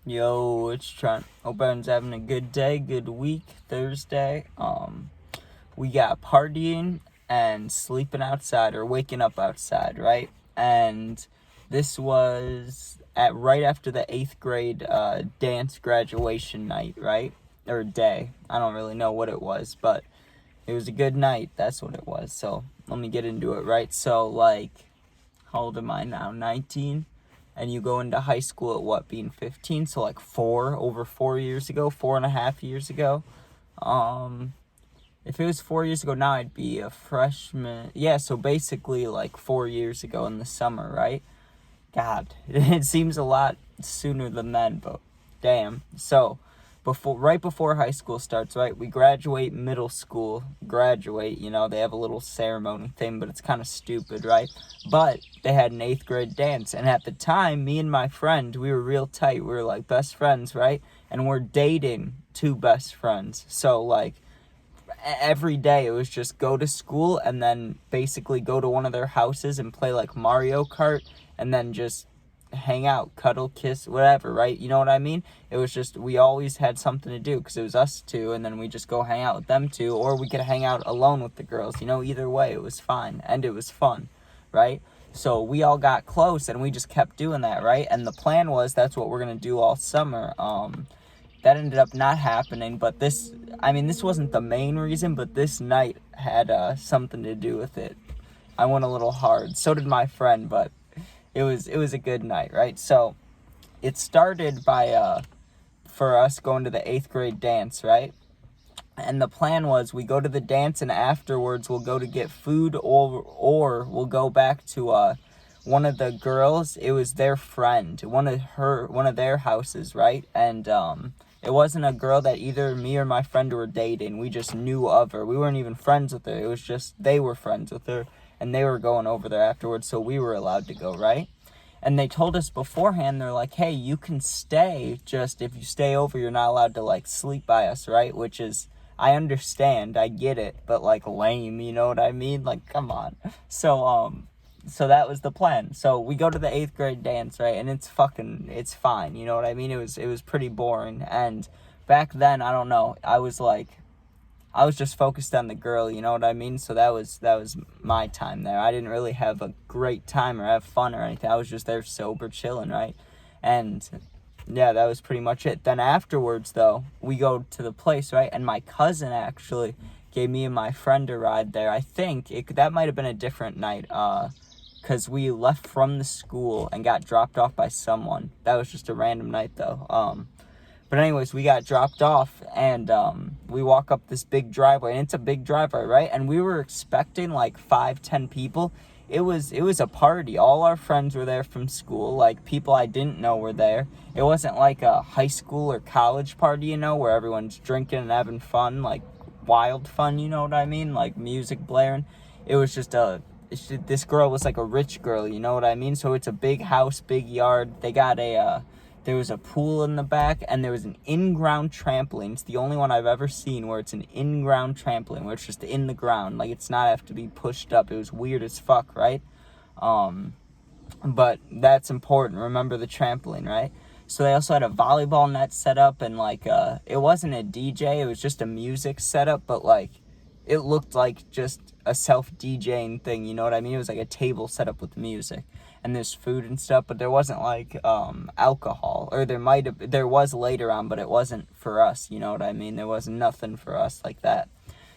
Yo, it's Trent. Hope everyone's having a good day, good week, Thursday. We got partying and sleeping outside or waking up outside, right? And this was at right after the 8th grade dance graduation night, right? Or day. I don't really know what it was, but it was a good night. That's what it was. So let me get into it, right? So, like, how old am I now? 19? And you go into high school at what, being 15? So like over 4 years ago, 4.5 years ago. If it was 4 years ago now, I'd be a freshman. Yeah, so basically like 4 years ago in the summer, right? God, it seems a lot sooner than then, but damn. So right before high school starts, right, we graduate middle school. They have a little ceremony thing, but it's kind of stupid, right? But they had an 8th grade dance, and at the time, me and my friend, we were real tight. We were like best friends, right? And we're dating two best friends. So like every day it was just go to school and then basically go to one of their houses and play like Mario Kart and then just hang out, cuddle, kiss, whatever, right? You know what I mean? It was just, we always had something to do because it was us two, and then we just go hang out with them two, or we could hang out alone with the girls. Either way, it was fine, and it was fun, right? So we all got close, and we just kept doing that, right? And the plan was that's what we're going to do all summer. That ended up not happening, but this wasn't the main reason, but this night had something to do with it. I went a little hard. So did my friend, but it was a good night, right? So it started by for us going to the 8th grade dance, right? And the plan was we go to the dance and afterwards we'll go to get food or we'll go back to one of the girls. It was their friend, one of their houses, right? And it wasn't a girl that either me or my friend were dating. We just knew of her. We weren't even friends with her. It was just they were friends with her. And they were going over there afterwards, so we were allowed to go, right? And they told us beforehand, they're like, hey, you can stay, just if you stay over, you're not allowed to, like, sleep by us, right? Which is, I understand, I get it, but, like, lame, you know what I mean? Like, come on. So that was the plan. So we go to the 8th grade dance, right? And it's fine, you know what I mean? It was pretty boring. And back then, I don't know, I was just focused on the girl, you know what I mean? So that was my time there. I didn't really have a great time or have fun or anything. I was just there sober, chilling, right? And yeah, that was pretty much it. Then afterwards, though, we go to the place, right? And my cousin actually gave me and my friend a ride there. I think that might have been a different night, because we left from the school and got dropped off by someone. That was just a random night, though. But anyways, we got dropped off, and we walk up this big driveway, and it's a big driveway, right? And we were expecting like 5-10 people. It was a party. All our friends were there from school. Like, people I didn't know were there. It wasn't like a high school or college party, where everyone's drinking and having fun, like wild fun, you know what I mean? Like music blaring. It was just this girl was like a rich girl, you know what I mean? So it's a big house, big yard. They got there was a pool in the back, and there was an in-ground trampoline. It's the only one I've ever seen where it's an in-ground trampoline, where it's just in the ground. Like, it's not have to be pushed up. It was weird as fuck, right? But that's important. Remember the trampoline, right? So they also had a volleyball net set up, and, like, it wasn't a DJ. It was just a music setup, but, like, it looked like just a self-DJing thing, you know what I mean? It was like a table set up with music. And there's food and stuff, but there wasn't like alcohol, or there was later on, but it wasn't for us, you know what I mean? There was nothing for us like that.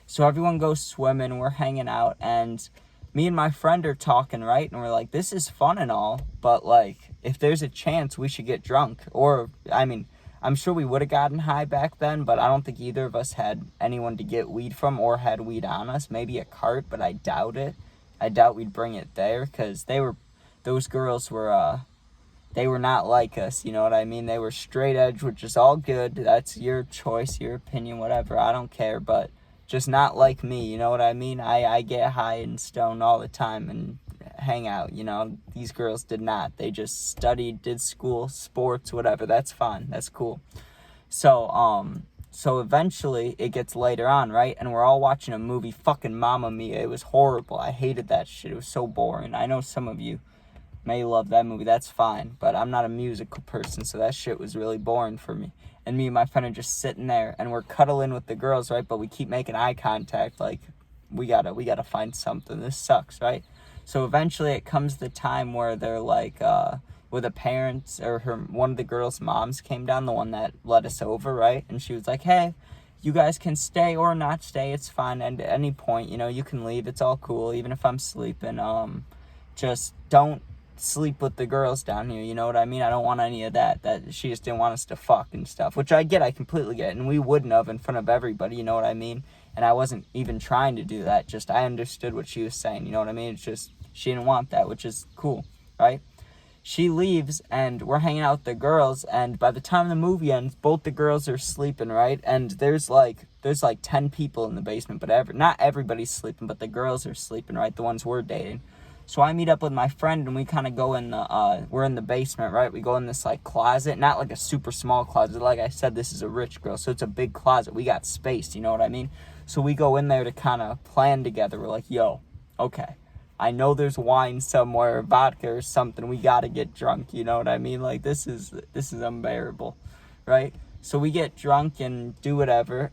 So everyone goes swimming, we're hanging out, and me and my friend are talking, right? And we're like, this is fun and all, but like, if there's a chance, we should get drunk. Or, I'm sure we would have gotten high back then, but I don't think either of us had anyone to get weed from or had weed on us. Maybe a cart, but I doubt it. I doubt we'd bring it there, because those girls were, they were not like us, you know what I mean? They were straight edge, which is all good. That's your choice, your opinion, whatever. I don't care, but just not like me, you know what I mean? I get high and stoned all the time and hang out, These girls did not. They just studied, did school, sports, whatever. That's fine. That's cool. So eventually it gets later on, right? And we're all watching a movie, fucking Mamma Mia. It was horrible. I hated that shit. It was so boring. I know some of you may love that movie, that's fine. But I'm not a musical person, so that shit was really boring for me. And me and my friend are just sitting there, and we're cuddling with the girls, right? But we keep making eye contact, like, we gotta find something. This sucks, right? So eventually it comes the time where they're like, where the parents, or one of the girls' moms came down, the one that let us over, right? And she was like, hey, you guys can stay or not stay, it's fine. And at any point, you know, you can leave, it's all cool, even if I'm sleeping. Just don't sleep with the girls down here, you know what I mean? I don't want any of that she just didn't want us to fuck and stuff, which I completely get, and we wouldn't have in front of everybody, you know what I mean? And I wasn't even trying to do that, just I understood what she was saying, you know what I mean? It's just, she didn't want that, which is cool, right? She leaves, and we're hanging out with the girls, and by the time the movie ends, both the girls are sleeping, right? And there's like 10 people in the basement, but not everybody's sleeping, but the girls are sleeping, right? The ones we're dating. So I meet up with my friend, and we kind of go in the, we're in the basement, right? We go in this, like, closet, not like a super small closet. Like I said, this is a rich girl, so it's a big closet. We got space, you know what I mean? So we go in there to kind of plan together. We're like, yo, okay, I know there's wine somewhere, vodka or something. We got to get drunk, you know what I mean? Like, this is unbearable, right? So we get drunk and do whatever.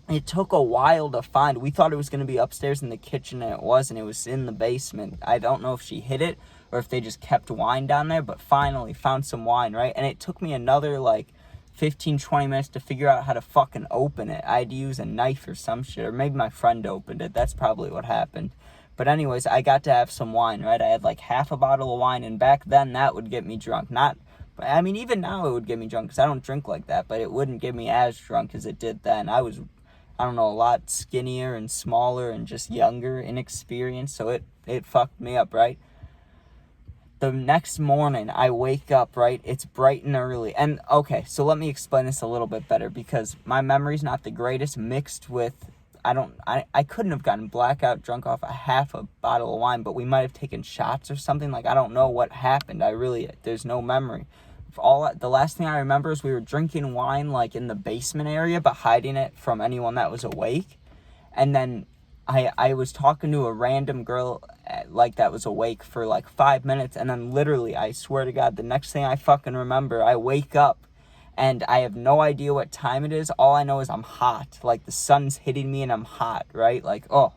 It took a while to find. We thought it was going to be upstairs in the kitchen, and it wasn't. It was in the basement. I don't know if she hid it or if they just kept wine down there, but finally found some wine, right? And it took me another, like, 15, 20 minutes to figure out how to fucking open it. I had to use a knife or some shit, or maybe my friend opened it. That's probably what happened. But anyways, I got to have some wine, right? I had, like, half a bottle of wine, and back then that would get me drunk. I mean, even now it would get me drunk because I don't drink like that, but it wouldn't get me as drunk as it did then. I don't know, a lot skinnier and smaller and just younger, inexperienced, so it fucked me up, right? The next morning, I wake up, right? It's bright and early. And, okay, so let me explain this a little bit better, because my memory's not the greatest, mixed with, I couldn't have gotten blackout drunk off a half a bottle of wine, but we might have taken shots or something. Like, I don't know what happened. There's no memory. The last thing I remember is we were drinking wine, like, in the basement area, but hiding it from anyone that was awake. And then I was talking to a random girl, like, that was awake for, like, 5 minutes. And then literally, I swear to God, the next thing I fucking remember, I wake up and I have no idea what time it is. All I know is I'm hot. Like, the sun's hitting me and I'm hot, right? Like, oh,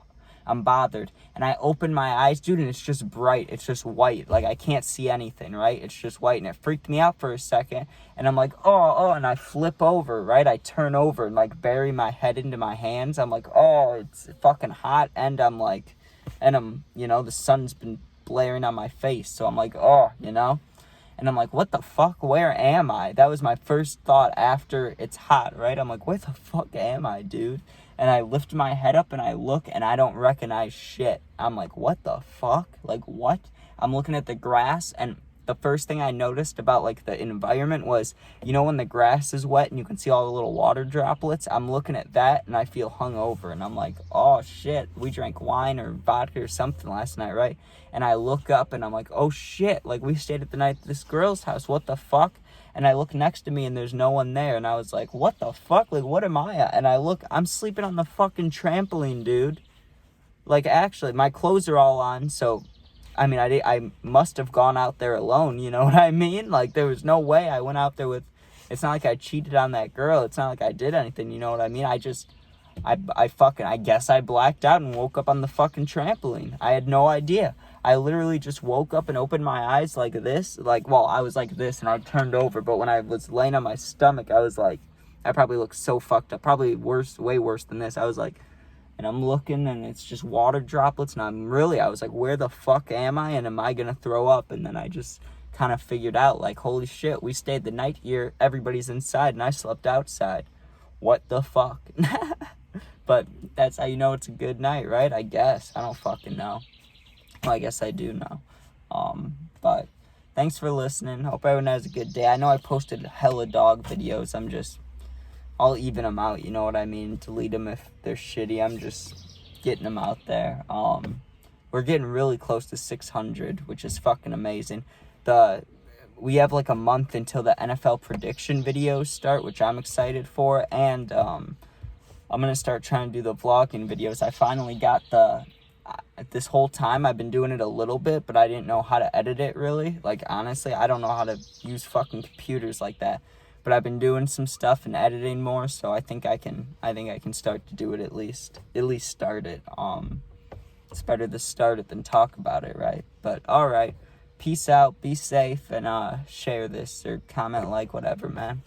I'm bothered. And I open my eyes, dude, and it's just bright. It's just white. Like, I can't see anything, right? It's just white. And it freaked me out for a second. And I'm like, oh, and I flip over, right? I turn over and, like, bury my head into my hands. I'm like, oh, it's fucking hot. And I'm, you know, the sun's been blaring on my face. So I'm like, oh, you know? And I'm like, what the fuck? Where am I? That was my first thought after it's hot, right? I'm like, where the fuck am I, dude? And I lift my head up and I look and I don't recognize shit. I'm like, what the fuck? Like, what? I'm looking at the grass, and the first thing I noticed about, like, the environment was, you know, when the grass is wet and you can see all the little water droplets? I'm looking at that and I feel hungover, and I'm like, oh shit, we drank wine or vodka or something last night, right? And I look up and I'm like, oh shit, like, we stayed at the night at this girl's house, what the fuck? And I look next to me and there's no one there, and I was like, what the fuck? Like, what am I at? And I look, I'm sleeping on the fucking trampoline, dude. Like, actually, my clothes are all on, so, I mean, I must have gone out there alone, you know what I mean? Like, there was no way I went out there with, it's not like I cheated on that girl, it's not like I did anything, you know what I mean? I guess I blacked out and woke up on the fucking trampoline. I had no idea. I literally just woke up and opened my eyes like this, I was like this and I turned over, but when I was laying on my stomach, I was like, I probably looked so fucked up, probably worse, way worse than this. I was like, and I'm looking and it's just water droplets, and I was like, where the fuck am I, and am I gonna throw up? And then I just kind of figured out, like, holy shit, we stayed the night here, everybody's inside, and I slept outside. What the fuck? But that's how you know it's a good night, right? I guess. I don't fucking know. Well, I guess I do know. But thanks for listening. Hope everyone has a good day. I know I posted hella dog videos. I'll even them out, you know what I mean? Delete them if they're shitty. I'm just getting them out there. We're getting really close to 600, which is fucking amazing. We have like a month until the NFL prediction videos start, which I'm excited for. And I'm going to start trying to do the vlogging videos. I finally got this whole time I've been doing it a little bit, but I didn't know how to edit it really. Like, honestly, I don't know how to use fucking computers like that. But I've been doing some stuff and editing more, so I think I can start to do it at least start it. It's better to start it than talk about it, right? But all right. Peace out, be safe, and share this or comment, like, whatever, man.